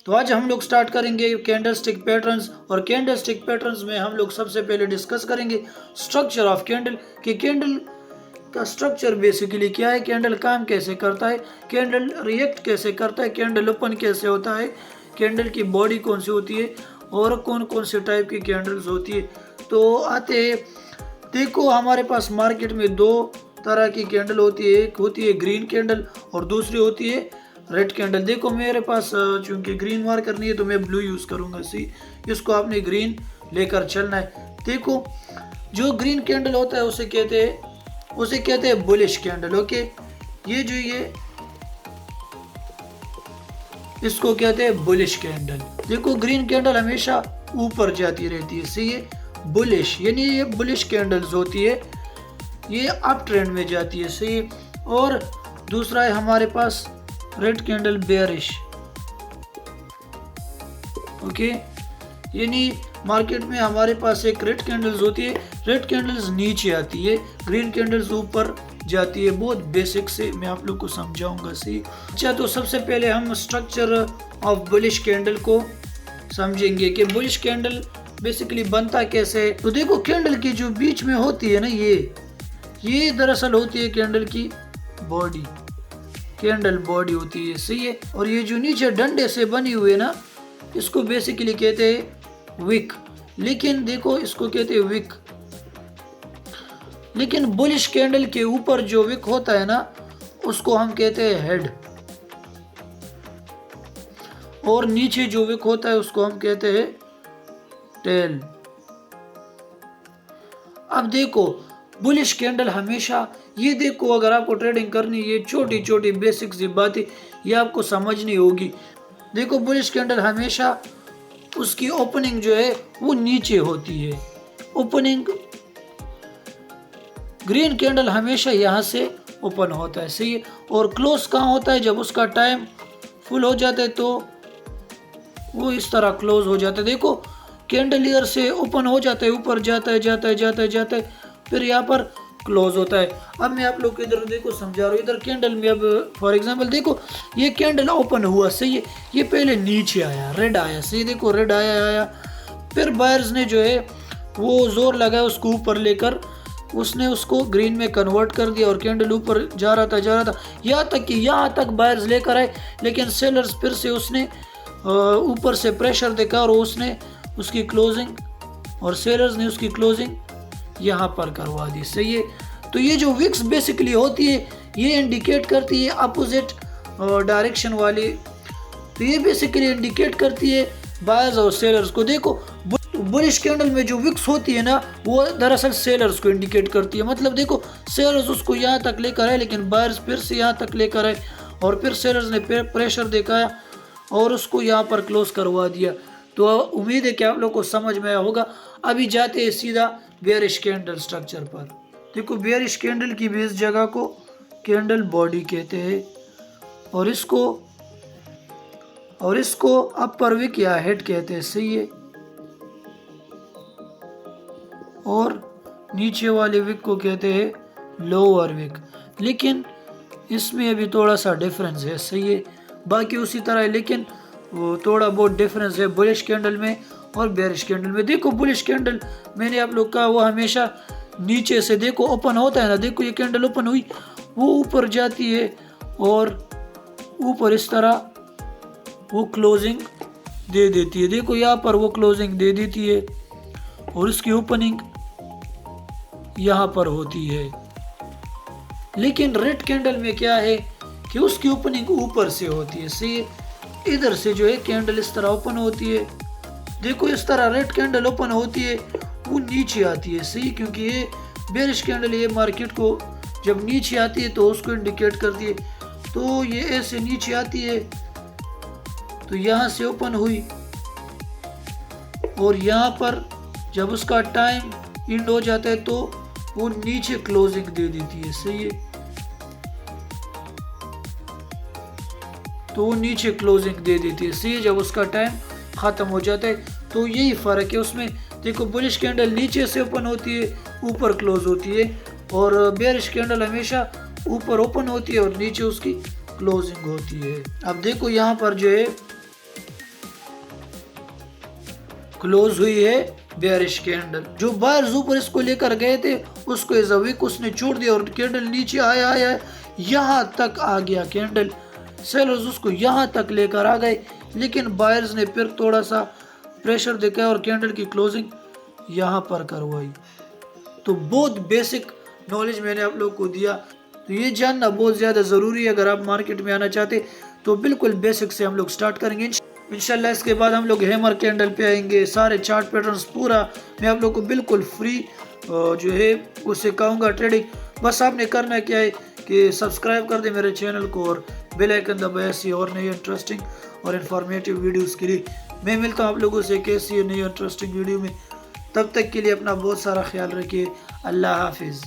तो आज हम लोग स्टार्ट करेंगे कैंडलस्टिक पैटर्न्स, और कैंडलस्टिक पैटर्न्स में हम लोग सबसे पहले डिस्कस करेंगे स्ट्रक्चर ऑफ कैंडल कि कैंडल का स्ट्रक्चर बेसिकली क्या है, कैंडल काम कैसे करता है, कैंडल रिएक्ट कैसे करता है, कैंडल ओपन कैसे होता है, कैंडल की बॉडी कौन सी होती है और कौन कौन से टाइप की कैंडल्स होती है। तो आते हैं, देखो हमारे पास मार्केट में दो तरह की कैंडल होती है, एक होती है ग्रीन कैंडल और दूसरी होती है रेड कैंडल। देखो मेरे पास चूंकि ग्रीन मार्कर नहीं है तो मैं ब्लू यूज करूंगा। सी, इसको आपने ग्रीन लेकर चलना है। देखो जो ग्रीन कैंडल होता है उसे कहते हैं बुलिश कैंडल। ओके, ये इसको कहते हैं बुलिश कैंडल। देखो ग्रीन कैंडल हमेशा ऊपर जाती रहती है, सही है। बुलिश यानी ये बुलिश कैंडल्स होती है, ये अप ट्रेंड में जाती है, सही है। और दूसरा है हमारे पास रेड कैंडल बेयरिश। ओके, यानी मार्केट में हमारे पास एक रेड कैंडल्स होती है, रेड कैंडल्स नीचे आती है, ग्रीन कैंडल्स ऊपर जाती है। बहुत बेसिक से मैं आप लोग को समझाऊंगा। सी, अच्छा तो सबसे पहले हम स्ट्रक्चर ऑफ बुलिश कैंडल को समझेंगे कि बुलिश कैंडल बेसिकली बनता कैसे है। तो देखो कैंडल की जो बीच में होती है ना, ये दरअसल होती है कैंडल की बॉडी, कैंडल बॉडी होती है, सही है। और ये जो नीचे डंडे से बनी हुई है ना, इसको बेसिकली कहते हैं विक। लेकिन देखो इसको कहते हैं विक, लेकिन बुलिश कैंडल के ऊपर जो विक होता है ना, उसको हम कहते हैं हेड, और नीचे जो विक होता है उसको हम कहते हैं टेल। अब देखो बुलिश कैंडल हमेशा, ये देखो अगर आपको ट्रेडिंग करनी है, ये छोटी छोटी बेसिक सी बातें ये आपको समझनी होगी। देखो बुलिश कैंडल हमेशा उसकी ओपनिंग जो है वो नीचे होती है, ओपनिंग। ग्रीन कैंडल हमेशा यहाँ से ओपन होता है, सही है। और क्लोज कहाँ होता है, जब उसका टाइम फुल हो जाता है तो वो इस तरह क्लोज हो जाता है। देखो कैंडल ईयर से ओपन हो जाता है, ऊपर जाता है, फिर यहाँ पर क्लोज होता है। अब मैं आप लोग को इधर देखो समझा रहा हूँ। इधर कैंडल में अब फॉर एग्जांपल देखो ये कैंडल ओपन हुआ, सही है। ये पहले नीचे आया, रेड आया, सही, देखो रेड आया। फिर बायर्स ने जो है वो जोर लगाया उसको ऊपर लेकर, उसने उसको ग्रीन में कन्वर्ट कर दिया और कैंडल ऊपर जा रहा था यहाँ तक बायर्स लेकर आए। लेकिन सेलर्स फिर से उसने ऊपर से प्रेशर देखा और उसने उसकी क्लोजिंग, और सेलर्स ने उसकी क्लोजिंग यहाँ पर करवा दी, सही है। तो ये जो विक्स बेसिकली होती है ये इंडिकेट करती है अपोजिट डायरेक्शन वाली। तो ये बेसिकली इंडिकेट करती है बायर्स और सेलर्स को। देखो बुलिश कैंडल में जो विक्स होती है ना, वो दरअसल सेलर्स को इंडिकेट करती है। मतलब देखो सेलर्स उसको यहाँ तक लेकर आए, लेकिन बायर्स फिर से यहाँ तक लेकर आए, और फिर सेलर्स ने प्रेशर दिखाया और उसको यहाँ पर क्लोज करवा दिया। तो उम्मीद है कि आप लोग को समझ में आया होगा। अभी जाते हैं सीधा बेयरिश कैंडल स्ट्रक्चर पर। देखो बेयरिश कैंडल की बेस जगह को कैंडल बॉडी कहते हैं, और इसको अपर विक या हेड कहते हैं, सही है। और नीचे वाले विक को कहते हैं लोअर विक। लेकिन इसमें अभी थोड़ा सा डिफरेंस है, सही है। बाकी उसी तरह है, लेकिन वो थोड़ा बहुत डिफरेंस है बुलिश कैंडल में और बेयरिश कैंडल में। देखो बुलिश कैंडल मैंने आप लोग कहा वो हमेशा नीचे से देखो ओपन होता है ना। देखो ये कैंडल ओपन हुई, वो ऊपर जाती है और ऊपर इस तरह वो क्लोजिंग दे देती है। देखो यहाँ पर वो क्लोजिंग दे देती है और इसकी ओपनिंग यहाँ पर होती है। लेकिन रेड कैंडल में क्या है कि उसकी ओपनिंग ऊपर से होती है, सही। इधर से जो है कैंडल इस तरह ओपन होती है। देखो इस तरह रेड कैंडल ओपन होती है, वो नीचे आती है, सही, क्योंकि ये बेयरिश कैंडल ये मार्केट को जब नीचे आती है तो उसको इंडिकेट करती है। तो ये ऐसे नीचे आती है, तो यहाँ से ओपन हुई और यहाँ पर जब उसका टाइम एंड हो जाता है तो वो नीचे क्लोजिंग दे देती है, सही है। तो वो नीचे क्लोजिंग दे देती है, सही, जब उसका टाइम खत्म हो जाता है। तो यही फर्क है उसमें। देखो बुलिश कैंडल नीचे से ओपन होती है, ऊपर क्लोज होती है, और बेयरिश कैंडल हमेशा ऊपर ओपन होती है और नीचे उसकी क्लोजिंग होती है। अब देखो यहाँ पर जो है क्लोज हुई है बेयरिश कैंडल। जो बायर्स ऊपर इसको लेकर गए थे उसको एज अ वीक उसने छोड़ दिया और कैंडल नीचे आया आया यहाँ तक आ गया कैंडल। सेलर्स उसको यहाँ तक लेकर आ गए, लेकिन बायर्स ने फिर थोड़ा सा प्रेशर दिखाया और कैंडल की क्लोजिंग यहाँ पर करवाई। तो बहुत बेसिक नॉलेज मैंने आप लोग को दिया, तो ये जानना बहुत ज़्यादा ज़रूरी है। अगर आप मार्केट में आना चाहते तो बिल्कुल बेसिक से हम लोग स्टार्ट करेंगे इंशाल्लाह। इसके बाद हम लोग हैमर कैंडल पे आएंगे। सारे चार्ट पैटर्न्स पूरा मैं आप लोग को बिल्कुल फ्री जो है वो सिखाऊंगा ट्रेडिंग। बस आपने करना क्या है कि सब्सक्राइब कर दे मेरे चैनल को और बेल आइकन दबाए ऐसी और नई इंटरेस्टिंग और इन्फॉर्मेटिव वीडियोस के लिए। मैं मिलता हूँ आप लोगों से कैसी नई इंटरेस्टिंग वीडियो में। तब तक के लिए अपना बहुत सारा ख्याल रखिए। अल्लाह हाफिज़।